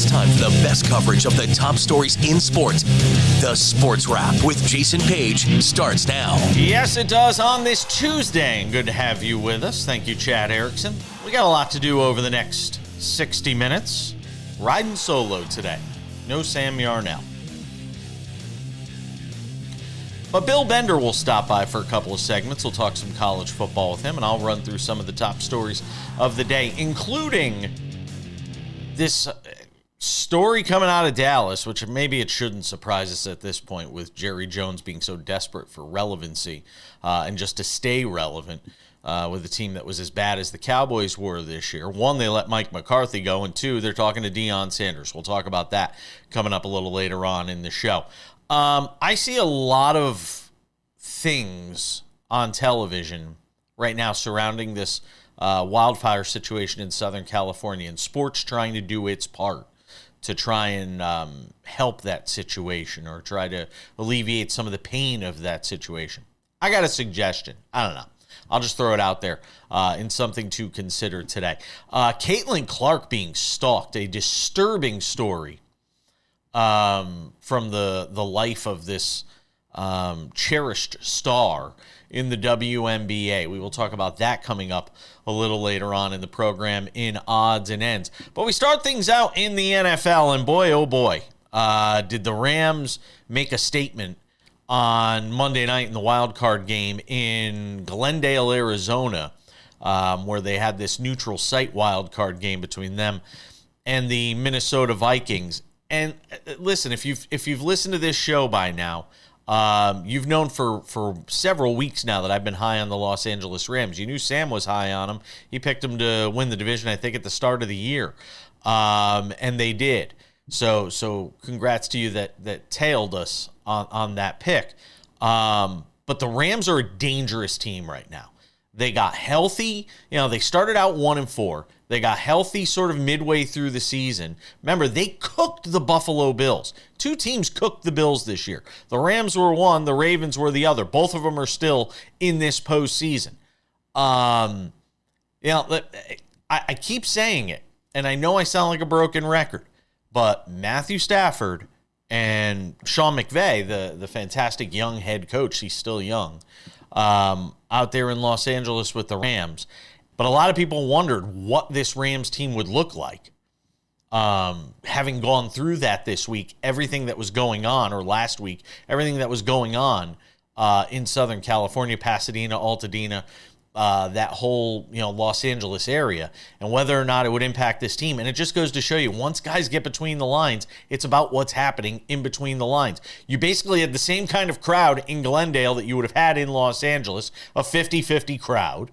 It's time for the best coverage of the top stories in sports. The Sports Wrap with Jason Page starts now. Yes, it does on this Tuesday. Good to have you with us. Thank you, Chad Erickson. We got a lot to do over the next 60 minutes. Riding solo today. No Sam Yarnell. But Bill Bender will stop by for a couple of segments. We'll talk some college football with him, and I'll run through some of the top stories of the day, including this story coming out of Dallas, which maybe it shouldn't surprise us at this point with Jerry Jones being so desperate for relevancy and just to stay relevant with a team that was as bad as the Cowboys were this year. One, they let Mike McCarthy go, and two, they're talking to Deion Sanders. We'll talk about that coming up a little later on in the show. I see a lot of things on television right now surrounding this wildfire situation in Southern California, and sports trying to do its part to try and help that situation or try to alleviate some of the pain of that situation. I got a suggestion. I don't know. I'll just throw it out there in something to consider today. Caitlin Clark being stalked, a disturbing story from the life of this cherished star in the WNBA. We will talk about that coming up a little later on in the program in odds and ends. But we start things out in the NFL, and boy, oh boy, did the Rams make a statement on Monday night in the wild card game in Glendale, Arizona, where they had this neutral site wild card game between them and the Minnesota Vikings. And listen, if you've listened to this show by now, you've known for several weeks now that I've been high on the Los Angeles Rams. You knew Sam was high on them. He picked them to win the division, I think, at the start of the year, and they did. So congrats to you that tailed us on that pick. But the Rams are a dangerous team right now. They got healthy. They started out 1-4. They got healthy sort of midway through the season. Remember, they cooked the Buffalo Bills. Two teams cooked the Bills this year. The Rams were one, the Ravens were the other. Both of them are still in this postseason. I keep saying it, and I know I sound like a broken record, but Matthew Stafford and Sean McVay, the fantastic young head coach, he's still young, out there in Los Angeles with the Rams. But a lot of people wondered what this Rams team would look like. Having gone through that this week, everything that was going on, or last week, everything that was going on in Southern California, Pasadena, Altadena, that whole Los Angeles area, and whether or not it would impact this team. And it just goes to show you, once guys get between the lines, it's about what's happening in between the lines. You basically had the same kind of crowd in Glendale that you would have had in Los Angeles, a 50-50 crowd.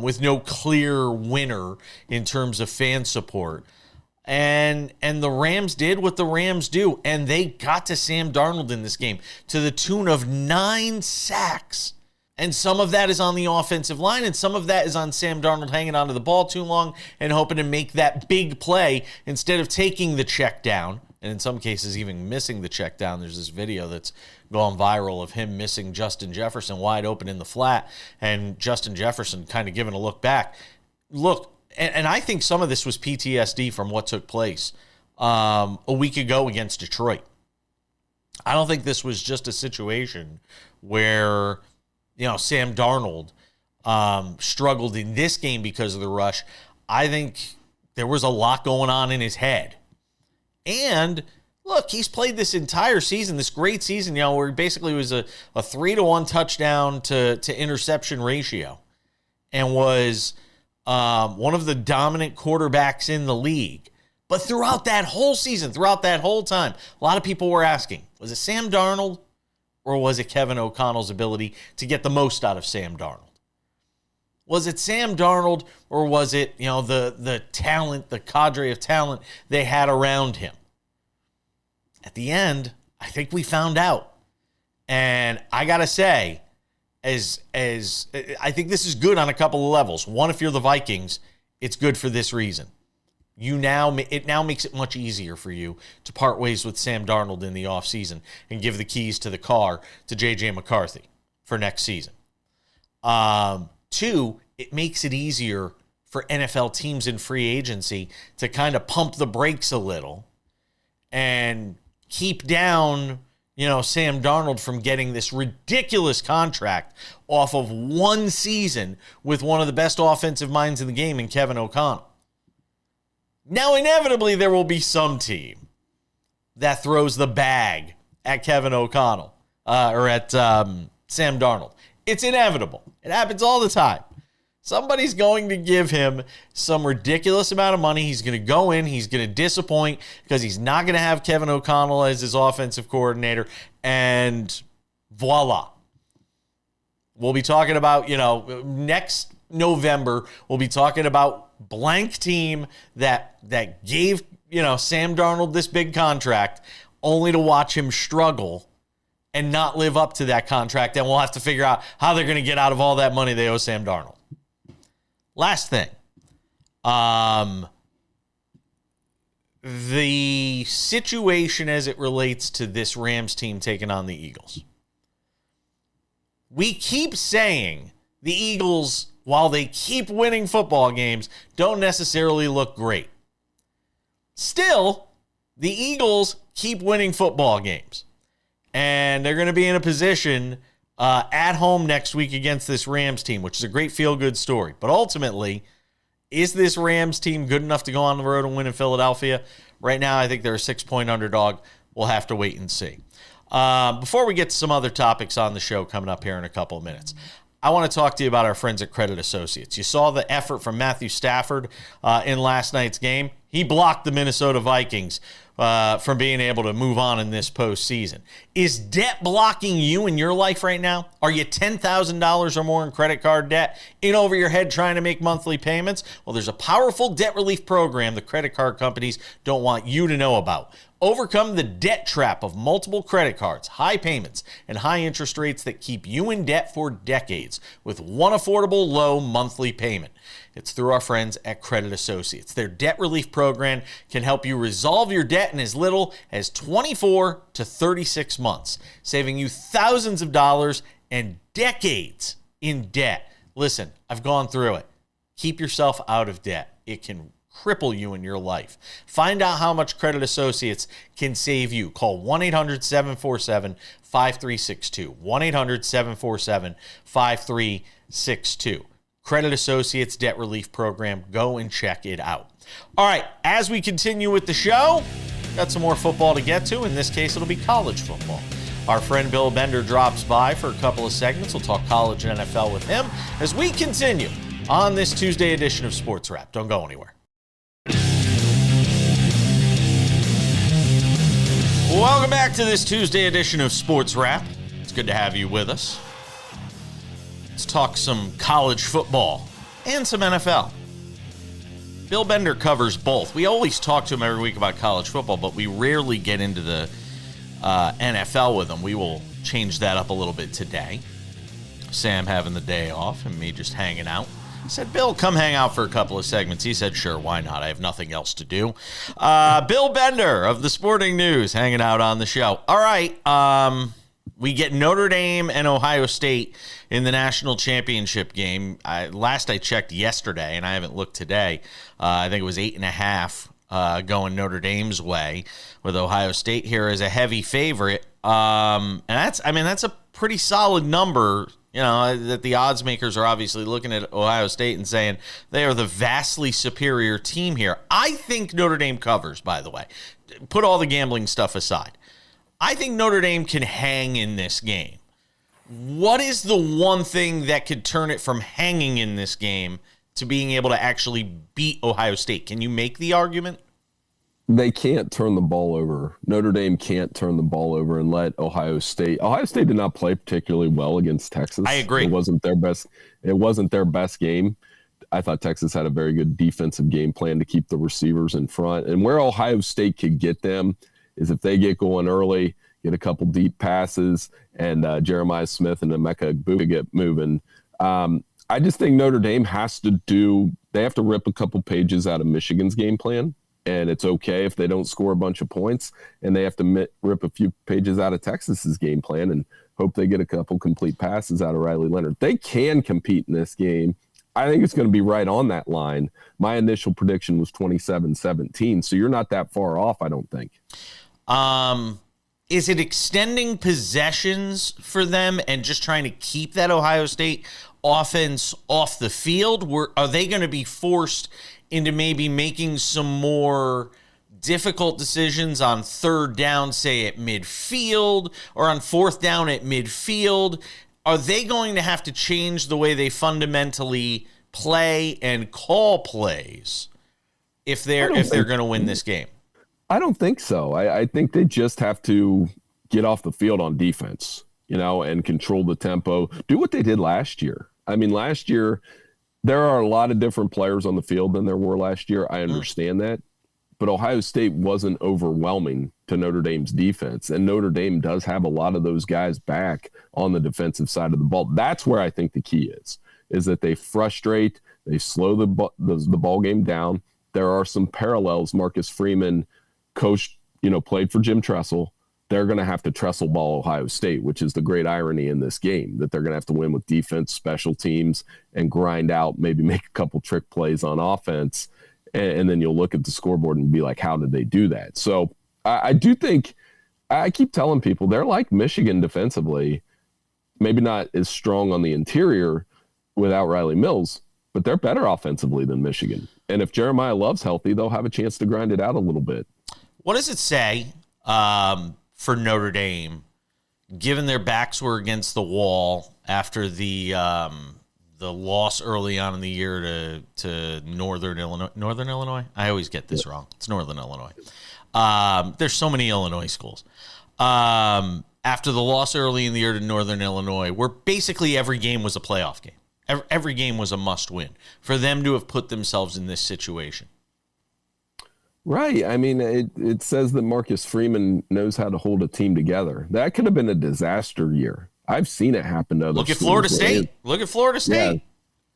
With no clear winner in terms of fan support. And the Rams did what the Rams do, and they got to Sam Darnold in this game to the tune of 9 sacks. And some of that is on the offensive line, and some of that is on Sam Darnold hanging onto the ball too long and hoping to make that big play instead of taking the check down, and in some cases even missing the check down. There's this video that's gone viral of him missing Justin Jefferson wide open in the flat, and Justin Jefferson kind of giving a look back. Look, and I think some of this was PTSD from what took place a week ago against Detroit. I don't think this was just a situation where, Sam Darnold struggled in this game because of the rush. I think there was a lot going on in his head. And look, he's played this entire season, this great season, where he basically was a 3-1 touchdown to interception ratio, and was one of the dominant quarterbacks in the league. But throughout that whole season, throughout that whole time, a lot of people were asking, was it Sam Darnold or was it Kevin O'Connell's ability to get the most out of Sam Darnold? Was it Sam Darnold or was it, the talent, the cadre of talent they had around him? At the end, I think we found out. And I got to say, as I think this is good on a couple of levels. One, if you're the Vikings, it's good for this reason. It now makes it much easier for you to part ways with Sam Darnold in the offseason and give the keys to the car to J.J. McCarthy for next season. Two, it makes it easier for NFL teams in free agency to kind of pump the brakes a little and keep down, Sam Darnold from getting this ridiculous contract off of one season with one of the best offensive minds in the game in Kevin O'Connell. Now, inevitably, there will be some team that throws the bag at Kevin O'Connell or at Sam Darnold. It's inevitable. It happens all the time. Somebody's going to give him some ridiculous amount of money. He's going to go in. He's going to disappoint because he's not going to have Kevin O'Connell as his offensive coordinator. And voila. We'll be talking about, next November, we'll be talking about blank team that gave, Sam Darnold this big contract only to watch him struggle and not live up to that contract. And we'll have to figure out how they're going to get out of all that money they owe Sam Darnold. Last thing, the situation as it relates to this Rams team taking on the Eagles. We keep saying the Eagles, while they keep winning football games, don't necessarily look great. Still, the Eagles keep winning football games. And they're going to be in a position at home next week against this Rams team, which is a great feel-good story. But ultimately, is this Rams team good enough to go on the road and win in Philadelphia? Right now, I think they're a 6-point underdog. We'll have to wait and see. Before we get to some other topics on the show coming up here in a couple of minutes, I want to talk to you about our friends at Credit Associates. You saw the effort from Matthew Stafford in last night's game. He blocked the Minnesota Vikings from being able to move on in this postseason. Is debt blocking you in your life right now? Are you $10,000 or more in credit card debt, in over your head trying to make monthly payments? Well, there's a powerful debt relief program the credit card companies don't want you to know about. Overcome the debt trap of multiple credit cards, high payments, and high interest rates that keep you in debt for decades with one affordable low monthly payment. It's through our friends at Credit Associates. Their debt relief program can help you resolve your debt in as little as 24 to 36 months, saving you thousands of dollars and decades in debt. Listen, I've gone through it. Keep yourself out of debt. It can cripple you in your life. Find out how much Credit Associates can save you. Call 1-800-747-5362. 1-800-747-5362. Credit Associates Debt Relief Program. Go and check it out. All right, as we continue with the show, got some more football to get to. In this case, it'll be college football. Our friend Bill Bender drops by for a couple of segments. We'll talk college and NFL with him as we continue on this Tuesday edition of Sports Wrap. Don't go anywhere. Welcome back to this Tuesday edition of Sports Wrap. It's good to have you with us. Let's talk some college football and some NFL. Bill Bender covers both. We always talk to him every week about college football, but we rarely get into the NFL with him. We will change that up a little bit today. Sam having the day off and me just hanging out. I said, Bill, come hang out for a couple of segments. He said, sure, why not? I have nothing else to do. Bill Bender of the Sporting News hanging out on the show. All right, we get Notre Dame and Ohio State in the national championship game. Last I checked yesterday, and I haven't looked today, I think it was 8.5 going Notre Dame's way, with Ohio State here as a heavy favorite. And that's a pretty solid number. That the odds makers are obviously looking at Ohio State and saying they are the vastly superior team here. I think Notre Dame covers, by the way. Put all the gambling stuff aside. I think Notre Dame can hang in this game. What is the one thing that could turn it from hanging in this game to being able to actually beat Ohio State? Can you make the argument? They can't turn the ball over. Notre Dame can't turn the ball over and let Ohio State. Ohio State did not play particularly well against Texas. I agree. It wasn't their best game. I thought Texas had a very good defensive game plan to keep the receivers in front. And where Ohio State could get them is if they get going early, get a couple deep passes, and Jeremiah Smith and Emeka Egbuka get moving. I just think Notre Dame they have to rip a couple pages out of Michigan's game plan. And it's okay if they don't score a bunch of points, and they have to rip a few pages out of Texas's game plan and hope they get a couple complete passes out of Riley Leonard. They can compete in this game. I think it's going to be right on that line. My initial prediction was 27-17, so you're not that far off, I don't think. Is it extending possessions for them and just trying to keep that Ohio State offense off the field? Are they going to be forced into maybe making some more difficult decisions on third down, say at midfield, or on fourth down at midfield? Are they going to have to change the way they fundamentally play and call plays if they're going to win this game? I don't think so. I think they just have to get off the field on defense, and control the tempo. Do what they did last year. I mean, last year, there are a lot of different players on the field than there were last year. I understand that. But Ohio State wasn't overwhelming to Notre Dame's defense. And Notre Dame does have a lot of those guys back on the defensive side of the ball. That's where I think the key is that they frustrate, they slow the ball game down. There are some parallels. Marcus Freeman coached, played for Jim Tressel. They're going to have to Tressel ball Ohio State, which is the great irony in this game, that they're going to have to win with defense, special teams, and grind out, maybe make a couple trick plays on offense. And then you'll look at the scoreboard and be like, how did they do that? So I do think, I keep telling people, they're like Michigan defensively, maybe not as strong on the interior without Riley Mills, but they're better offensively than Michigan. And if Jeremiah Love's healthy, they'll have a chance to grind it out a little bit. What does it say for Notre Dame, given their backs were against the wall after the loss early on in the year to Northern Illinois? Northern Illinois? I always get this wrong. It's Northern Illinois. There's so many Illinois schools. After the loss early in the year to Northern Illinois, where basically every game was a playoff game. Every game was a must-win for them to have put themselves in this situation. Right. I mean, it says that Marcus Freeman knows how to hold a team together. That could have been a disaster year. I've seen it happen to other Look at Florida State. Look at Florida State.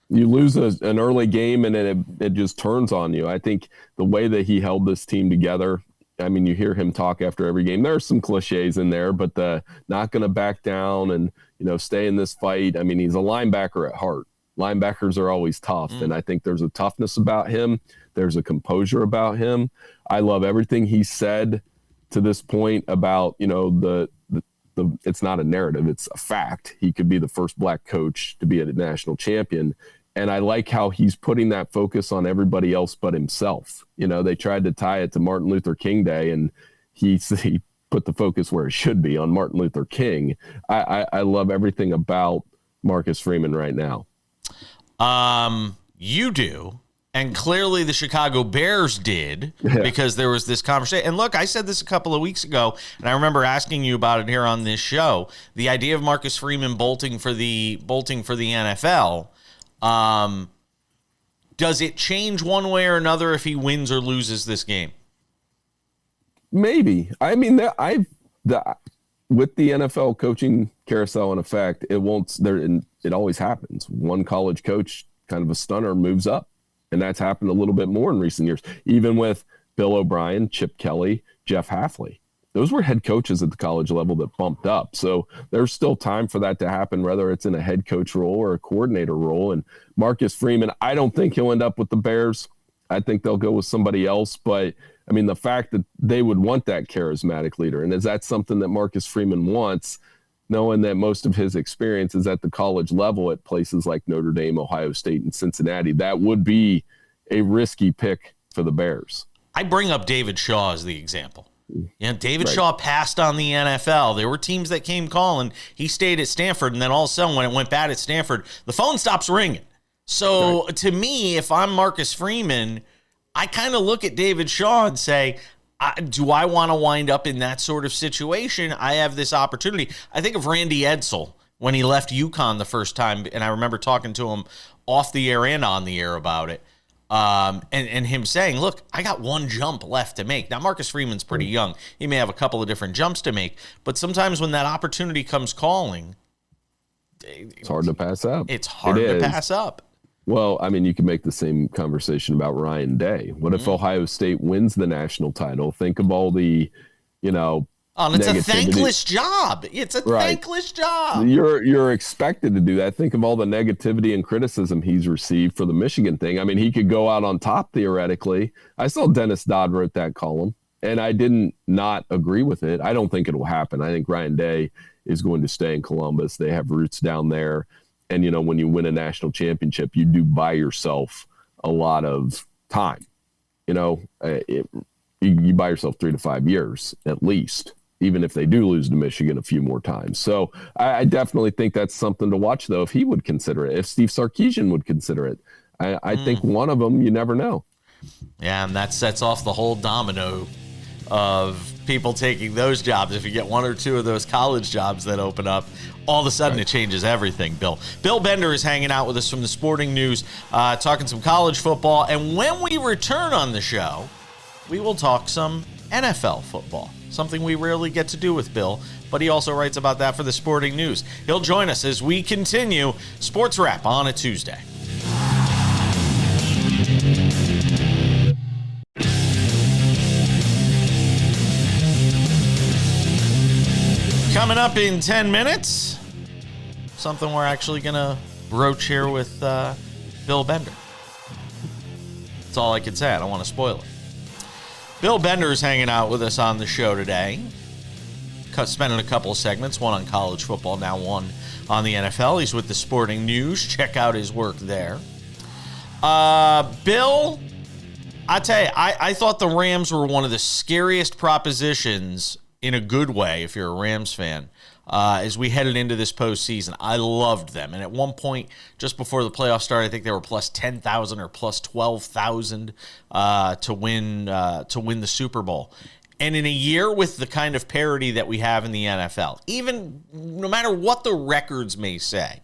Yeah, you lose an early game and it just turns on you. I think the way that he held this team together, I mean, you hear him talk after every game. There are some cliches in there, but the not going to back down and, stay in this fight. I mean, he's a linebacker at heart. Linebackers are always tough, and I think there's a toughness about him. There's a composure about him. I love everything he said to this point about, it's not a narrative, it's a fact. He could be the first black coach to be a national champion. And I like how he's putting that focus on everybody else but himself. They tried to tie it to Martin Luther King Day, and he put the focus where it should be, on Martin Luther King. I love everything about Marcus Freeman right now. You do. And clearly the Chicago Bears did, because there was this conversation. And look, I said this a couple of weeks ago, and I remember asking you about it here on this show. The idea of Marcus Freeman bolting for the NFL, does it change one way or another if he wins or loses this game? Maybe. I mean, with the NFL coaching carousel in effect, it won't. It always happens. One college coach, kind of a stunner, moves up. And that's happened a little bit more in recent years, even with Bill O'Brien, Chip Kelly, Jeff Hafley. Those were head coaches at the college level that bumped up. So there's still time for that to happen, whether it's in a head coach role or a coordinator role. And Marcus Freeman, I don't think he'll end up with the Bears. I think they'll go with somebody else. But, I mean, the fact that they would want that charismatic leader, and is that something that Marcus Freeman wants, knowing that most of his experience is at the college level at places like Notre Dame, Ohio State, and Cincinnati? That would be a risky pick for the Bears. I bring up David Shaw as the example. David Shaw passed on the NFL. There were teams that came calling. He stayed at Stanford, and then all of a sudden when it went bad at Stanford, the phone stops ringing. So to me, if I'm Marcus Freeman, I kind of look at David Shaw and say, do I want to wind up in that sort of situation? I have this opportunity. I think of Randy Edsall when he left UConn the first time, and I remember talking to him off the air and on the air about it, and him saying, look, I got one jump left to make. Now, Marcus Freeman's pretty young. He may have a couple of different jumps to make, but sometimes when that opportunity comes calling, it's hard to pass up. It's hard to pass up. Well, I mean, you can make the same conversation about Ryan Day. What if Ohio State wins the national title? Think of all the, Oh, and it's a negativity. thankless job. It's a thankless job. You're expected to do that. Think of all the negativity and criticism he's received for the Michigan thing. I mean, he could go out on top theoretically. I saw Dennis Dodd wrote that column, and I didn't not agree with it. I don't think it will happen. I think Ryan Day is going to stay in Columbus. They have roots down there. And, when you win a national championship, you do buy yourself a lot of time. You buy yourself 3 to 5 years at least, even if they do lose to Michigan a few more times. So I definitely think that's something to watch, though, if he would consider it, if Steve Sarkisian would consider it. I think one of them, you never know. Yeah, and that sets off the whole domino of people taking those jobs. If you get 1 or 2 of those college jobs that open up, all of a sudden it changes everything, Bill. Bill Bender is hanging out with us from the Sporting News, talking some college football. And when we return on the show, we will talk some NFL football, something we rarely get to do with Bill, but he also writes about that for the Sporting News. He'll join us as we continue Sports Wrap on a Tuesday. Coming up in 10 minutes, something we're actually going to broach here with Bill Bender. That's all I can say. I don't want to spoil it. Bill Bender is hanging out with us on the show today, spending a couple of segments, one on college football, now one on the NFL. He's with the Sporting News. Check out his work there. Bill, I tell you, I thought the Rams were one of the scariest propositions in a good way, if you're a Rams fan, as we headed into this postseason. I loved them. And at one point, just before the playoffs started, I think they were plus 10,000 or plus 12,000 to win the Super Bowl. And in a year with the kind of parity that we have in the NFL, even no matter what the records may say,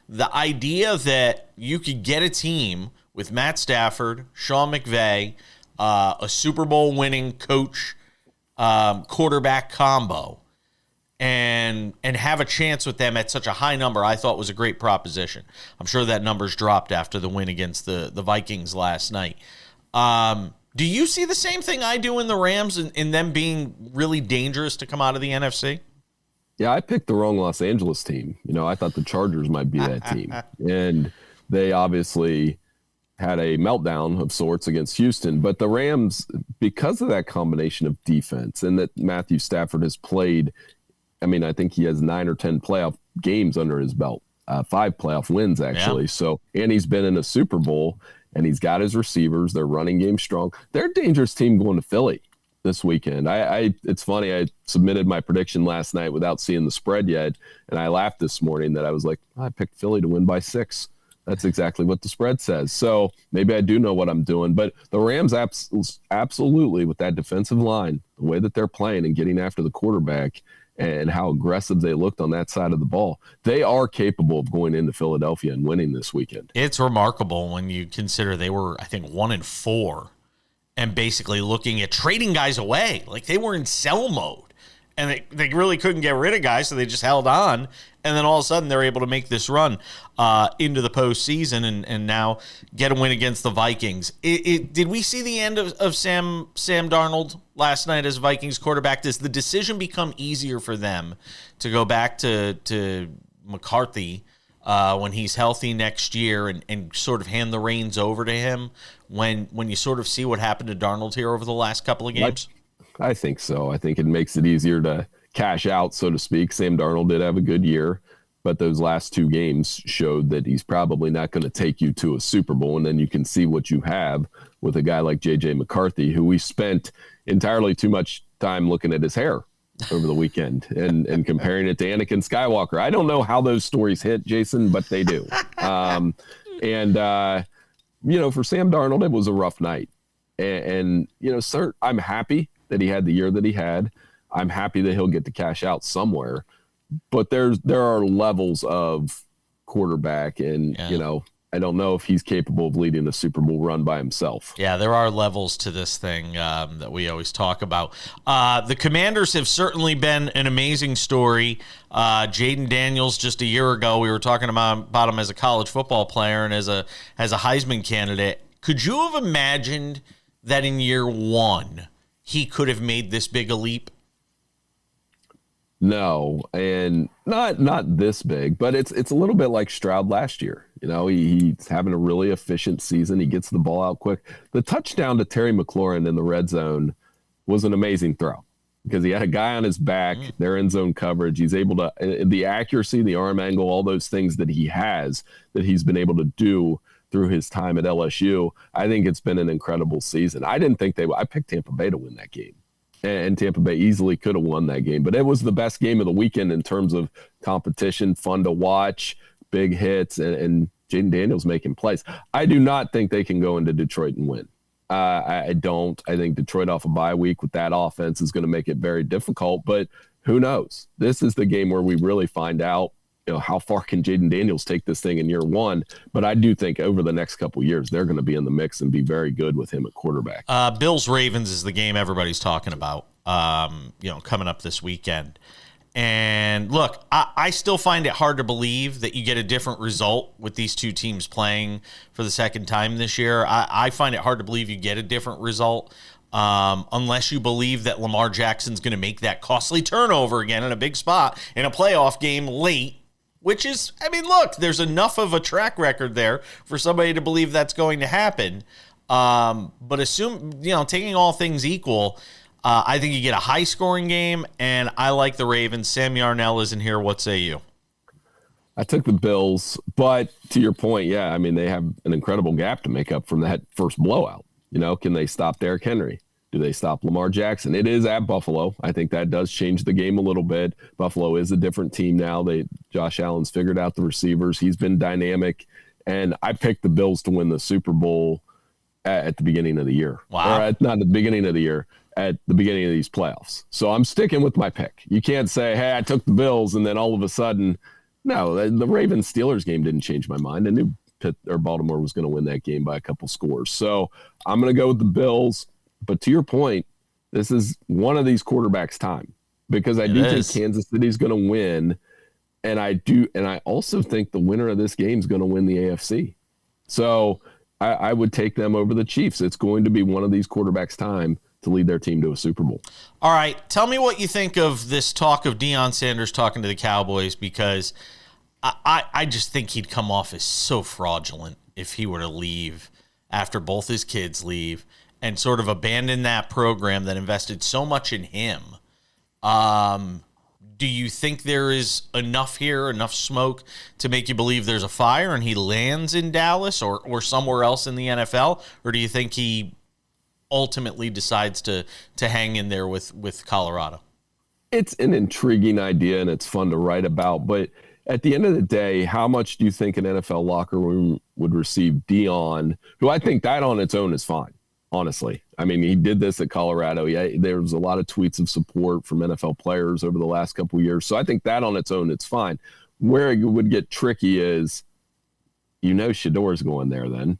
the idea that you could get a team with Matt Stafford, Sean McVay, a Super Bowl winning coach, quarterback combo, and have a chance with them at such a high number, I thought was a great proposition. I'm sure that number's dropped after the win against the Vikings last night. Do you see the same thing I do in the Rams and them being really dangerous to come out of the NFC? Yeah, I picked the wrong Los Angeles team. I thought the Chargers might be that team. And they obviously had a meltdown of sorts against Houston. But the Rams, because of that combination of defense and that Matthew Stafford has played, I think he has 9 or 10 playoff games under his belt, 5 playoff wins, actually. Yeah. So, and he's been in a Super Bowl, and he's got his receivers. Their running game strong. They're a dangerous team going to Philly this weekend. It's funny. I submitted my prediction last night without seeing the spread yet, and I laughed this morning that I was like, I picked Philly to win by 6. That's exactly what the spread says. So maybe I do know what I'm doing. But the Rams absolutely, with that defensive line, the way that they're playing and getting after the quarterback and how aggressive they looked on that side of the ball, they are capable of going into Philadelphia and winning this weekend. It's remarkable when you consider they were, I think, 1-4 and basically looking at trading guys away. Like they were in sell mode. And they really couldn't get rid of guys, so they just held on. And then all of a sudden, they're able to make this run into the postseason and now get a win against the Vikings. Did we see the end of Sam Darnold last night as Vikings quarterback? Does the decision become easier for them to go back to McCarthy when he's healthy next year and sort of hand the reins over to him when you sort of see what happened to Darnold here over the last couple of games? I think so. I think it makes it easier to cash out, so to speak. Sam Darnold did have a good year, but those last 2 games showed that he's probably not going to take you to a Super Bowl. And then you can see what you have with a guy like J.J. McCarthy, who we spent entirely too much time looking at his hair over the weekend and comparing it to Anakin Skywalker. I don't know how those stories hit, Jason, but they do. For Sam Darnold, it was a rough night. And sir, I'm happy that he had the year that he had. I'm happy that he'll get to cash out somewhere, but there are levels of quarterback and, I don't know if he's capable of leading a Super Bowl run by himself. Yeah, there are levels to this thing that we always talk about. The Commanders have certainly been an amazing story. Jaden Daniels, just a year ago, we were talking about him as a college football player and as a Heisman candidate. Could you have imagined that in year 1 he could have made this big a leap? No, and not this big, but it's a little bit like Stroud last year. He's having a really efficient season. He gets the ball out quick. The touchdown to Terry McLaurin in the red zone was an amazing throw because he had a guy on his back, their end zone coverage. He's able to, the accuracy, the arm angle, all those things that he has that he's been able to do through his time at LSU. I think it's been an incredible season. I didn't think I picked Tampa Bay to win that game. And Tampa Bay easily could have won that game. But it was the best game of the weekend in terms of competition, fun to watch, big hits, and Jaden Daniels making plays. I do not think they can go into Detroit and win. I don't. I think Detroit off a bye week with that offense is going to make it very difficult. But who knows? This is the game where we really find out, how far can Jaden Daniels take this thing in year one? But I do think over the next couple of years, they're going to be in the mix and be very good with him at quarterback. Bills-Ravens is the game everybody's talking about, coming up this weekend. And look, I still find it hard to believe that you get a different result with these two teams playing for the second time this year. I find it hard to believe you get a different result unless you believe that Lamar Jackson's going to make that costly turnover again in a big spot in a playoff game late. Which is, look, there's enough of a track record there for somebody to believe that's going to happen. But taking all things equal, I think you get a high-scoring game, and I like the Ravens. Sam Yarnell isn't here. What say you? I took the Bills, but to your point, yeah, they have an incredible gap to make up from that first blowout. Can they stop Derrick Henry? Do they stop Lamar Jackson? It is at Buffalo. I think that does change the game a little bit. Buffalo is a different team now. Josh Allen's figured out the receivers. He's been dynamic. And I picked the Bills to win the Super Bowl at the beginning of the year. Wow. Or not the beginning of the year, at the beginning of these playoffs. So I'm sticking with my pick. You can't say, hey, I took the Bills, and then all of a sudden, no, the Ravens-Steelers game didn't change my mind. I knew Baltimore was going to win that game by a couple scores. So I'm going to go with the Bills. But to your point, this is one of these quarterbacks' time because I do think Kansas City's going to win, and I also think the winner of this game is going to win the AFC. So I would take them over the Chiefs. It's going to be one of these quarterbacks' time to lead their team to a Super Bowl. All right, tell me what you think of this talk of Deion Sanders talking to the Cowboys because I just think he'd come off as so fraudulent if he were to leave after both his kids leave and sort of abandon that program that invested so much in him. Do you think there is enough smoke to make you believe there's a fire and he lands in Dallas or somewhere else in the NFL? Or do you think he ultimately decides to hang in there with Colorado? It's an intriguing idea and it's fun to write about, but at the end of the day, how much do you think an NFL locker room would receive Deion, who I think that on its own is fine? Honestly, he did this at Colorado. Yeah, there was a lot of tweets of support from NFL players over the last couple of years. So I think that on its own, it's fine. Where it would get tricky is, Shador's going there then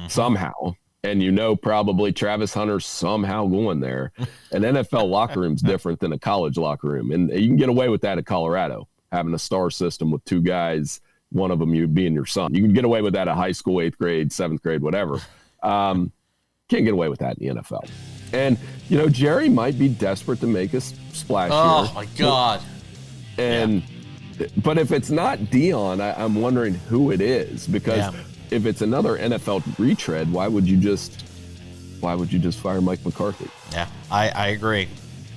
somehow. And probably Travis Hunter's somehow going there. An NFL locker room's different than a college locker room. And you can get away with that at Colorado, having a star system with two guys, one of them you being your son. You can get away with that at high school, 8th grade, 7th grade, whatever. Can't get away with that in the NFL. And, Jerry might be desperate to make a splash here. Oh, my God. But if it's not Deion, I'm wondering who it is. Because if it's another NFL retread, why would you just fire Mike McCarthy? Yeah, I agree.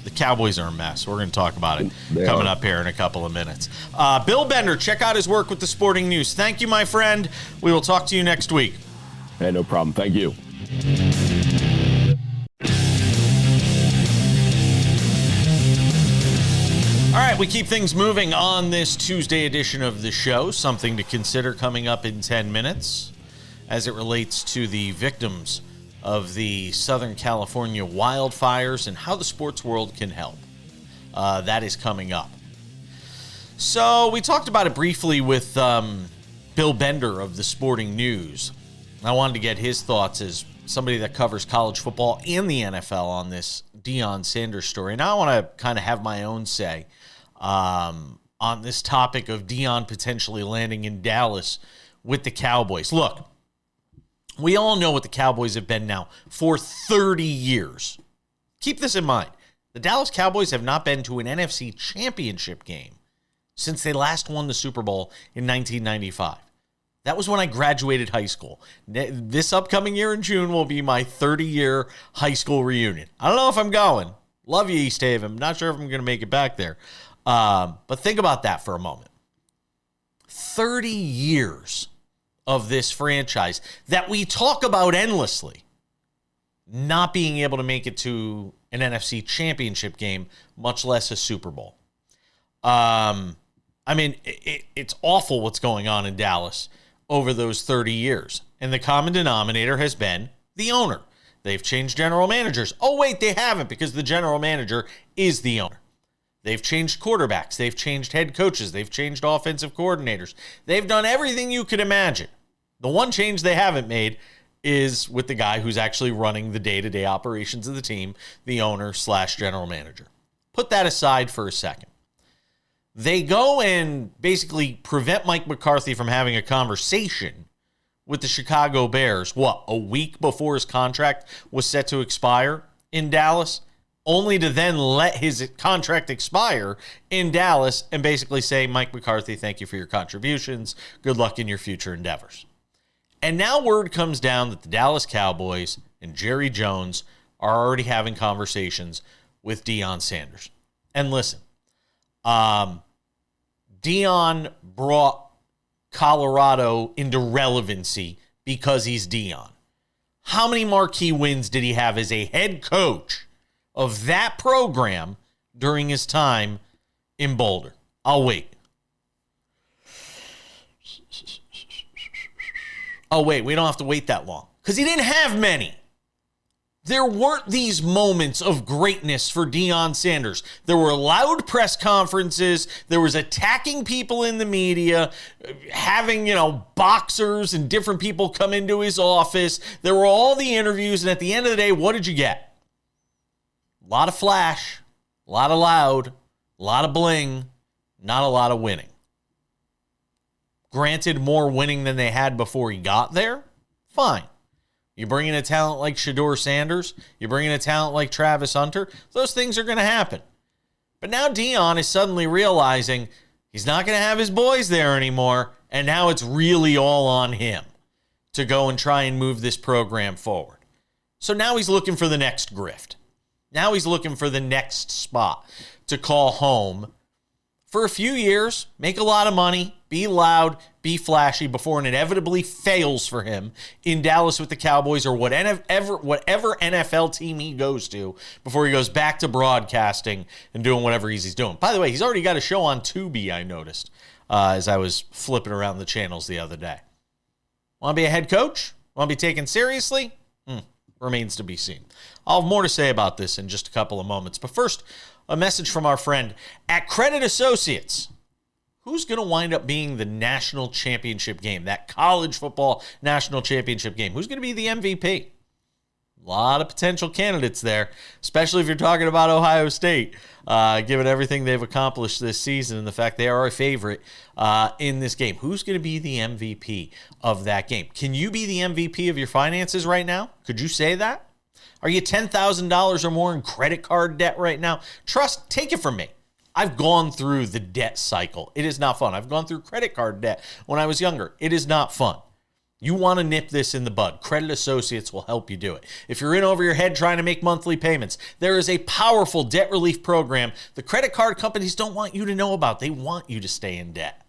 The Cowboys are a mess. We're going to talk about it coming up here in a couple of minutes. Bill Bender, check out his work with the Sporting News. Thank you, my friend. We will talk to you next week. Hey, no problem. Thank you. All right, we keep things moving on this Tuesday edition of the show. Something to consider coming up in 10 minutes as it relates to the victims of the Southern California wildfires and how the sports world can help. That is coming up. So we talked about it briefly with Bill Bender of the Sporting News. I wanted to get his thoughts as somebody that covers college football and the NFL on this Deion Sanders story. Now I want to kind of have my own say on this topic of Deion potentially landing in Dallas with the Cowboys. Look, we all know what the Cowboys have been now for 30 years. Keep this in mind. The Dallas Cowboys have not been to an NFC championship game since they last won the Super Bowl in 1995. That was when I graduated high school. This upcoming year in June will be my 30-year high school reunion. I don't know if I'm going. Love you, East Haven. Not sure if I'm going to make it back there. But think about that for a moment. 30 years of this franchise that we talk about endlessly not being able to make it to an NFC championship game, much less a Super Bowl. It's awful what's going on in Dallas over those 30 years. And the common denominator has been the owner. They've changed general managers. Oh, wait, they haven't, because the general manager is the owner. They've changed quarterbacks. They've changed head coaches. They've changed offensive coordinators. They've done everything you could imagine. The one change they haven't made is with the guy who's actually running the day-to-day operations of the team, the owner/general manager. Put that aside for a second. They go and basically prevent Mike McCarthy from having a conversation with the Chicago Bears, a week before his contract was set to expire in Dallas, only to then let his contract expire in Dallas and basically say, Mike McCarthy, thank you for your contributions. Good luck in your future endeavors. And now word comes down that the Dallas Cowboys and Jerry Jones are already having conversations with Deion Sanders. And listen, Deion brought Colorado into relevancy because he's Deion. How many marquee wins did he have as a head coach of that program during his time in Boulder? I'll wait. Oh, wait, we don't have to wait that long because he didn't have many. There weren't these moments of greatness for Deion Sanders. There were loud press conferences. There was attacking people in the media, having, boxers and different people come into his office. There were all the interviews. And at the end of the day, what did you get? A lot of flash, a lot of loud, a lot of bling, not a lot of winning. Granted, more winning than they had before he got there. Fine. You bring in a talent like Shedeur Sanders, you bring in a talent like Travis Hunter, those things are going to happen. But now Deion is suddenly realizing he's not going to have his boys there anymore, and now it's really all on him to go and try and move this program forward. So now he's looking for the next grift. Now he's looking for the next spot to call home for a few years, make a lot of money, be loud, be flashy before it inevitably fails for him in Dallas with the Cowboys or whatever NFL team he goes to before he goes back to broadcasting and doing whatever he's doing. By the way, he's already got a show on Tubi, I noticed, as I was flipping around the channels the other day. Want to be a head coach? Want to be taken seriously? Remains to be seen. I'll have more to say about this in just a couple of moments. But first, a message from our friend at Credit Associates. Who's going to wind up being the national championship game, that college football national championship game? Who's going to be the MVP? A lot of potential candidates there, especially if you're talking about Ohio State, given everything they've accomplished this season and the fact they are a favorite in this game. Who's going to be the MVP of that game? Can you be the MVP of your finances right now? Could you say that? Are you $10,000 or more in credit card debt right now? Take it from me. I've gone through the debt cycle. It is not fun. I've gone through credit card debt when I was younger. It is not fun. You want to nip this in the bud. Credit Associates will help you do it. If you're in over your head trying to make monthly payments, there is a powerful debt relief program the credit card companies don't want you to know about. They want you to stay in debt.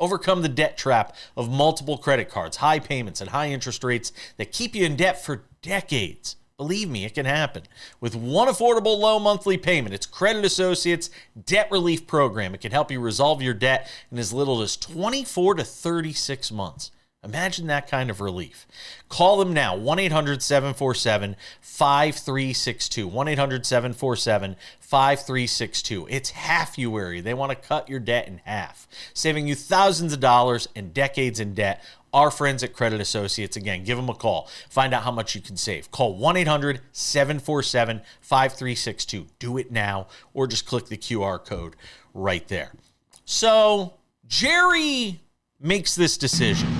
Overcome the debt trap of multiple credit cards, high payments, and high interest rates that keep you in debt for decades. Believe me, it can happen. With one affordable low monthly payment, it's Credit Associates Debt Relief Program. It can help you resolve your debt in as little as 24 to 36 months. Imagine that kind of relief. Call them now, 1-800-747-5362. 1-800-747-5362. It's half-uary. They want to cut your debt in half, saving you thousands of dollars and decades in debt. Our friends at Credit Associates, again, give them a call. Find out how much you can save. Call 1-800-747-5362. Do it now, or just click the QR code right there. So Jerry makes this decision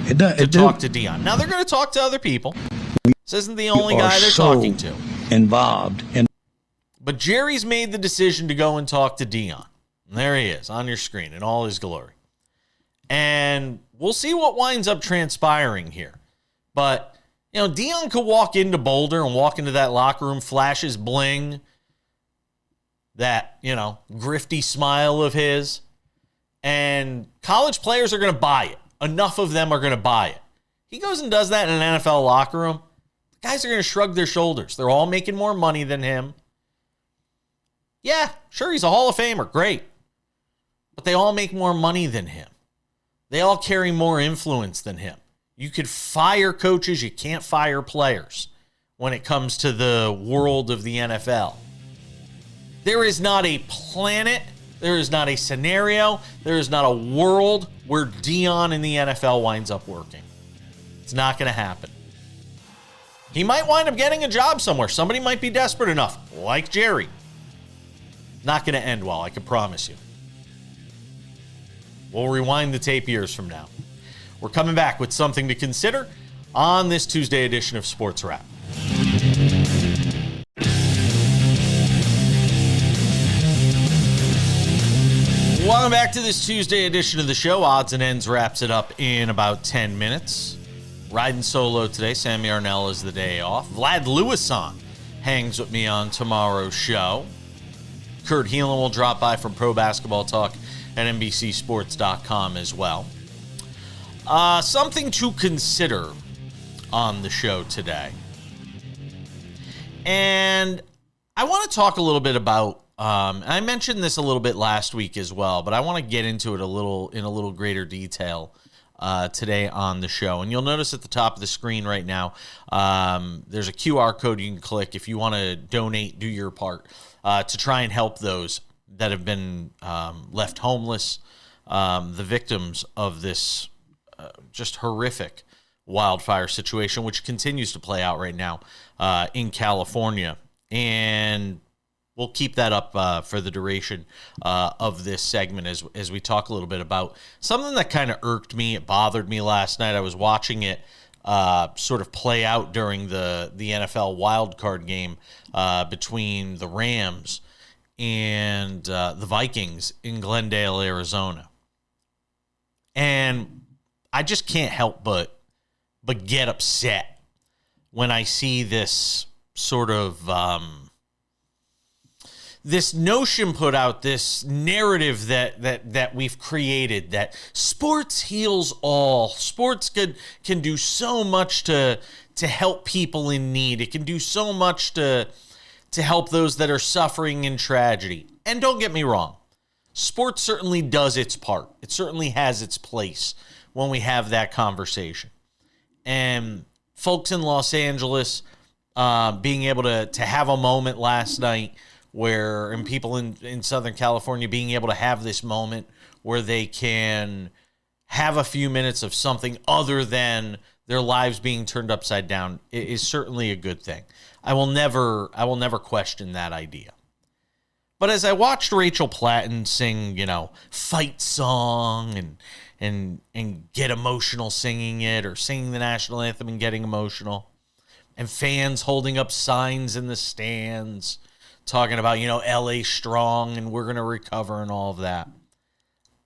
to talk to Deion. Now, they're going to talk to other people. This isn't the only guy they're talking to. Involved in. But Jerry's made the decision to go and talk to Deion. And there he is on your screen in all his glory. And we'll see what winds up transpiring here. But, Deion could walk into Boulder and walk into that locker room, flash his bling, that, grifty smile of his, and college players are going to buy it. Enough of them are going to buy it. He goes and does that in an NFL locker room. The guys are going to shrug their shoulders. They're all making more money than him. Yeah, sure, he's a Hall of Famer. Great. But they all make more money than him. They all carry more influence than him. You could fire coaches. You can't fire players when it comes to the world of the NFL. There is not a planet, there is not a scenario, there is not a world where Deion in the NFL winds up working. It's not going to happen. He might wind up getting a job somewhere. Somebody might be desperate enough, like Jerry. Not going to end well, I can promise you. We'll rewind the tape years from now. We're coming back with something to consider on this Tuesday edition of Sports Wrap. Welcome back to this Tuesday edition of the show. Odds and Ends wraps it up in about 10 minutes. Riding solo today. Sammy Arnell is the day off. Vlad Lewison hangs with me on tomorrow's show. Kurt Heelan will drop by from Pro Basketball Talk at NBCSports.com as well. Something to consider on the show today. And I want to talk a little bit about, I mentioned this a little bit last week as well, but I want to get into it in a little greater detail today on the show. And you'll notice at the top of the screen right now, there's a QR code you can click if you want to donate, do your part to try and help those that have been left homeless, the victims of this just horrific wildfire situation, which continues to play out right now in California. And we'll keep that up for the duration of this segment as we talk a little bit about something that kind of irked me. It bothered me last night. I was watching it sort of play out during the NFL wildcard game between the Rams and the Vikings in Glendale, Arizona. And I just can't help but get upset when I see this sort of this notion put out, this narrative that we've created, that sports heals all. Sports can do so much to help people in need. It can do so much to help those that are suffering in tragedy. And don't get me wrong, sports certainly does its part. It certainly has its place when we have that conversation. And folks in Los Angeles being able to have a moment last night and people in Southern California being able to have this moment where they can have a few minutes of something other than their lives being turned upside down is certainly a good thing. I will never question that idea. But as I watched Rachel Platten sing, Fight Song and get emotional singing it, or singing the national anthem and getting emotional, and fans holding up signs in the stands talking about, LA strong and we're going to recover and all of that,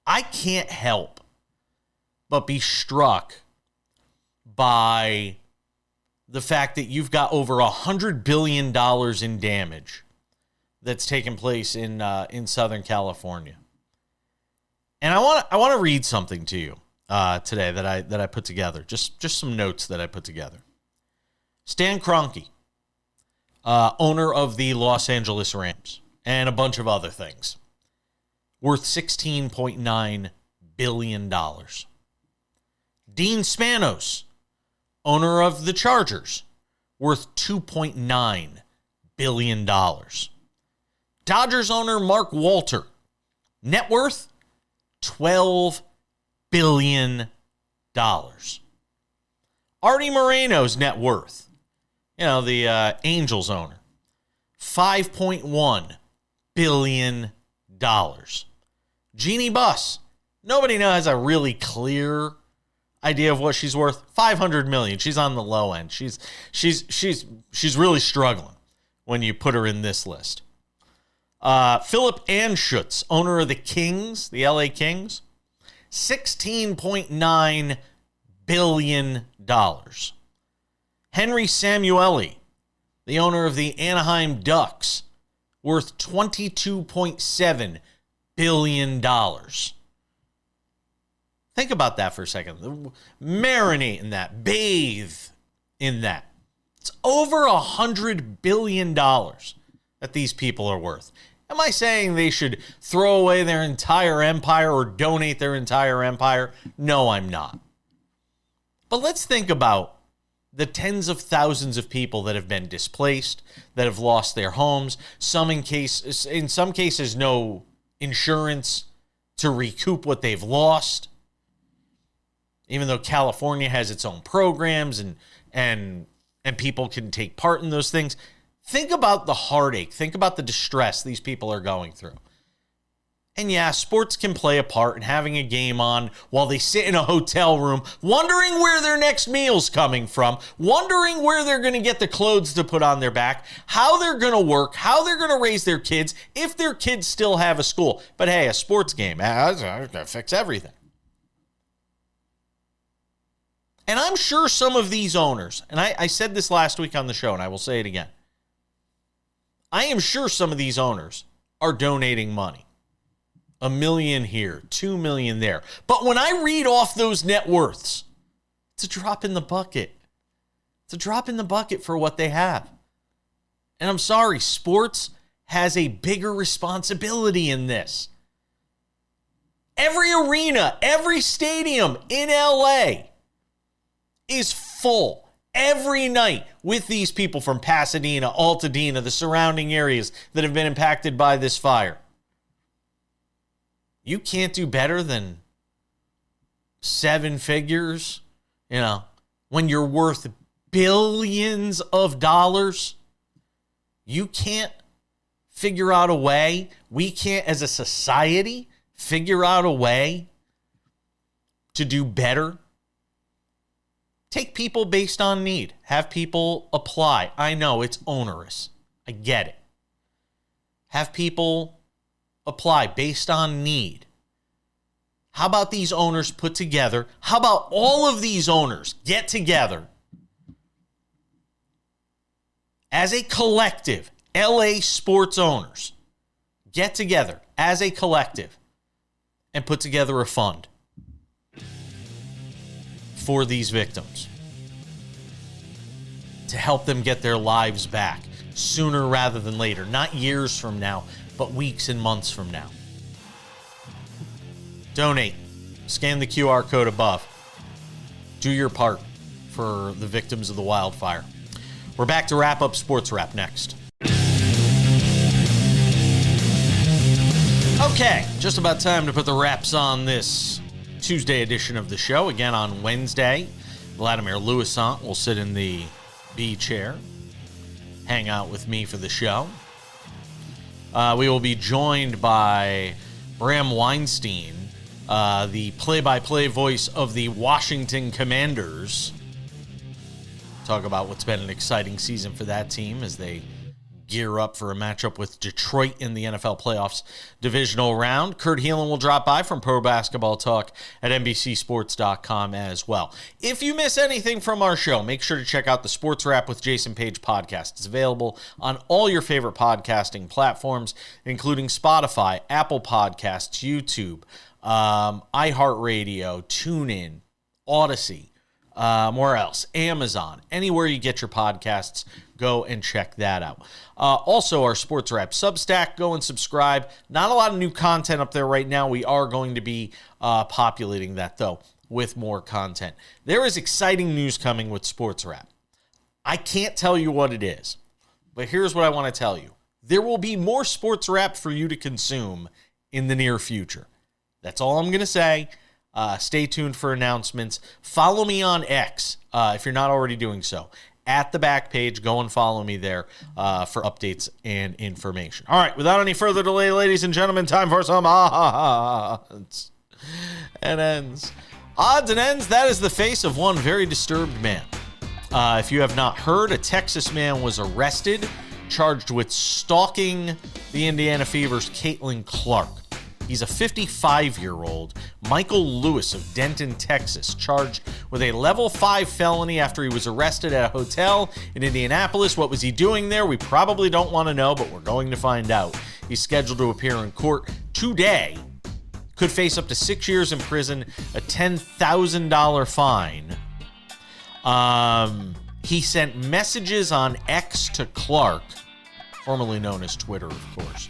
I can't help but be struck by the fact that you've got over $100 billion in damage that's taken place in Southern California. And I want to read something to you today that I put together. Just some notes that I put together. Stan Kroenke, owner of the Los Angeles Rams and a bunch of other things, worth $16.9 billion. Dean Spanos, owner of the Chargers, worth $2.9 billion. Dodgers owner Mark Walter, net worth $12 billion. Artie Moreno's net worth, the Angels owner, $5.1 billion. Jeannie Buss, nobody has a really clear idea of what she's worth. $500 million. She's on the low end. She's really struggling when you put her in this list. Philip Anschutz, owner of the Kings, the LA Kings, $16.9 billion. Henry Samueli, the owner of the Anaheim Ducks, worth $22.7 billion. Think about that for a second. Marinate in that. Bathe in that. It's over $100 billion that these people are worth. Am I saying they should throw away their entire empire or donate their entire empire? No, I'm not. But let's think about the tens of thousands of people that have been displaced, that have lost their homes, in some cases no insurance to recoup what they've lost. Even though California has its own programs and people can take part in those things, think about the heartache, think about the distress these people are going through. And yeah, sports can play a part in having a game on while they sit in a hotel room, wondering where their next meal's coming from, wondering where they're going to get the clothes to put on their back, how they're going to work, how they're going to raise their kids, if their kids still have a school. But hey, a sports game, that's going to fix everything. And I'm sure some of these owners, and I said this last week on the show, and I will say it again, I am sure some of these owners are donating money. $1 million here, $2 million there. But when I read off those net worths, it's a drop in the bucket. It's a drop in the bucket for what they have. And I'm sorry, sports has a bigger responsibility in this. Every arena, every stadium in LA is full every night with these people from Pasadena, Altadena, the surrounding areas that have been impacted by this fire. You can't do better than 7 figures, when you're worth billions of dollars. You can't figure out a way. We can't, as a society, figure out a way to do better. Take people based on need. Have people apply. I know it's onerous. I get it. Have people apply based on need. How about these owners put together? How about all of these owners get together as a collective? LA sports owners get together as a collective and put together a fund for these victims to help them get their lives back sooner rather than later, not years from now, but weeks and months from now. Donate. Scan the QR code above. Do your part for the victims of the wildfire. We're back to wrap up Sports Wrap next. Okay, just about time to put the wraps on this Tuesday edition of the show. Again, on Wednesday, Vladimir Louisant will sit in the B chair, hang out with me for the show. We will be joined by Bram Weinstein, the play-by-play voice of the Washington Commanders. Talk about what's been an exciting season for that team as they gear up for a matchup with Detroit in the NFL Playoffs divisional round. Kurt Heelan will drop by from Pro Basketball Talk at NBCSports.com as well. If you miss anything from our show, make sure to check out the Sports Wrap with Jason Page podcast. It's available on all your favorite podcasting platforms, including Spotify, Apple Podcasts, YouTube, iHeartRadio, TuneIn, Odyssey, where else? Amazon, anywhere you get your podcasts, go and check that out. Also, our Sports Wrap Substack, go and subscribe. Not a lot of new content up there right now. We are going to be populating that, though, with more content. There is exciting news coming with Sports Wrap. I can't tell you what it is, but here's what I want to tell you. There will be more Sports Wrap for you to consume in the near future. That's all I'm going to say. Stay tuned for announcements. Follow me on X if you're not already doing so. At the back page, go and follow me there for updates and information. All right, without any further delay, ladies and gentlemen, time for some odds and ends. Odds and ends, that is the face of one very disturbed man. If you have not heard, a Texas man was arrested charged with stalking the Indiana Fever's Caitlin Clark. He's a 55-year-old Michael Lewis of Denton, Texas, charged with a level 5 felony after he was arrested at a hotel in Indianapolis. What was he doing there? We probably don't want to know, but we're going to find out. He's scheduled to appear in court today. Could face up to 6 years in prison, a $10,000 fine. He sent messages on X to Clark, formerly known as Twitter, of course.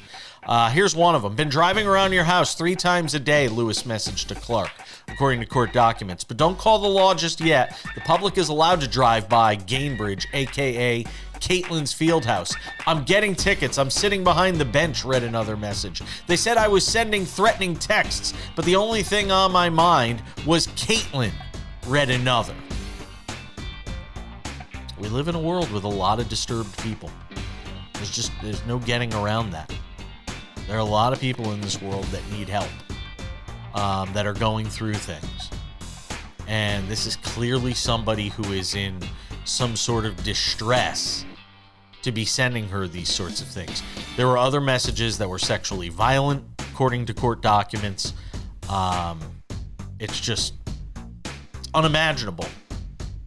Here's one of them. Been driving around your house 3 times a day, Lewis messaged to Clark, according to court documents. But don't call the law just yet. The public is allowed to drive by Gainbridge, a.k.a. Caitlin's Fieldhouse. I'm getting tickets. I'm sitting behind the bench, read another message. They said I was sending threatening texts, but the only thing on my mind was Caitlin, read another. We live in a world with a lot of disturbed people. There's no getting around that. There are a lot of people in this world that need help, that are going through things. And this is clearly somebody who is in some sort of distress to be sending her these sorts of things. There were other messages that were sexually violent, according to court documents. It's just unimaginable.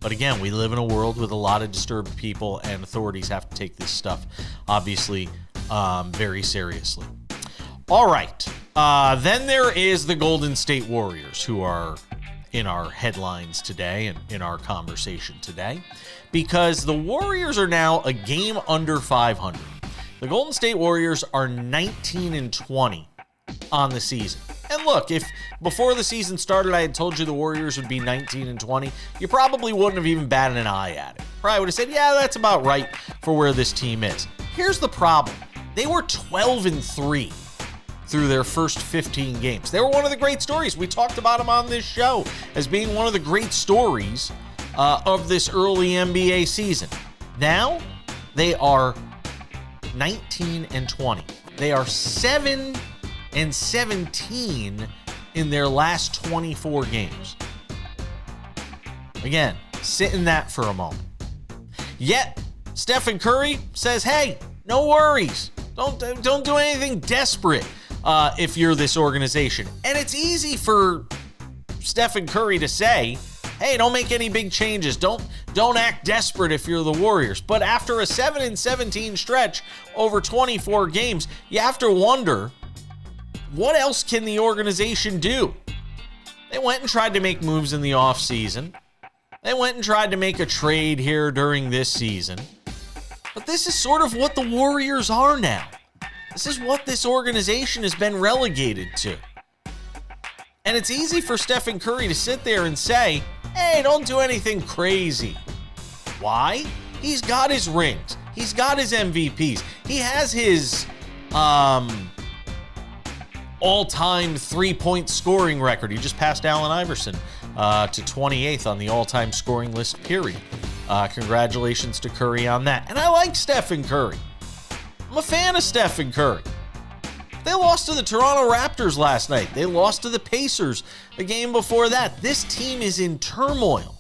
But again, we live in a world with a lot of disturbed people, and authorities have to take this stuff, obviously, very seriously. All right. Then there is the Golden State Warriors, who are in our headlines today and in our conversation today, because the Warriors are now a game under 500. The Golden State Warriors are 19-20 on the season. And look, if before the season started I had told you the Warriors would be 19-20, you probably wouldn't have even batted an eye at it. Probably would have said, yeah, that's about right for where this team is. Here's the problem. They were 12-3 through their first 15 games. They were one of the great stories. We talked about them on this show as being one of the great stories of this early NBA season. Now, they are 19-20. They are 7-17 in their last 24 games. Again, sit in that for a moment. Yet, Stephen Curry says, hey, no worries. Don't do anything desperate if you're this organization. And it's easy for Stephen Curry to say, hey, don't make any big changes. Don't act desperate if you're the Warriors. But after a 7-17 stretch over 24 games, you have to wonder, what else can the organization do? They went and tried to make moves in the offseason. They went and tried to make a trade here during this season. But this is sort of what the Warriors are now. This is what this organization has been relegated to. And it's easy for Stephen Curry to sit there and say, hey, don't do anything crazy. Why? He's got his rings. He's got his MVPs. He has his all-time three-point scoring record. He just passed Allen Iverson to 28th on the all-time scoring list, period. Congratulations to Curry on that. And I like Stephen Curry. I'm a fan of Stephen Curry. They lost to the Toronto Raptors last night. They lost to the Pacers the game before that. This team is in turmoil.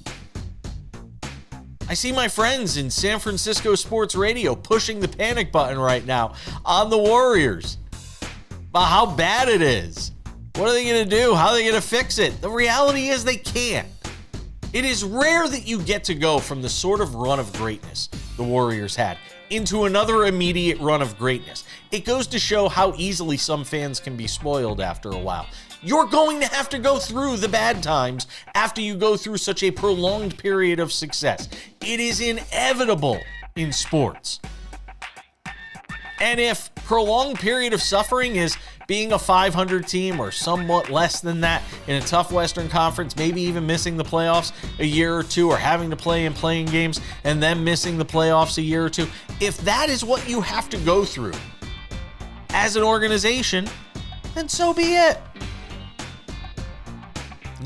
I see my friends in San Francisco sports radio pushing the panic button right now on the Warriors about how bad it is. What are they going to do? How are they going to fix it? The reality is they can't. It is rare that you get to go from the sort of run of greatness the Warriors had into another immediate run of greatness. It goes to show how easily some fans can be spoiled after a while. You're going to have to go through the bad times after you go through such a prolonged period of success. It is inevitable in sports. And if prolonged period of suffering is being a 500 team or somewhat less than that in a tough Western Conference, maybe even missing the playoffs a year or two, or having to play in playing games and then missing the playoffs a year or two, if that is what you have to go through as an organization, then so be it.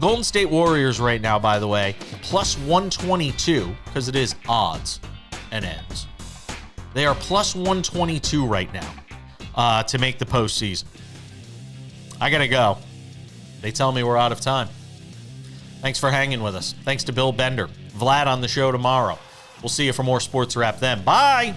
Golden State Warriors right now, by the way, plus 122, because it is odds and ends. They are plus 122 right now to make the postseason. I got to go. They tell me we're out of time. Thanks for hanging with us. Thanks to Bill Bender. Vlad on the show tomorrow. We'll see you for more Sports Wrap then. Bye!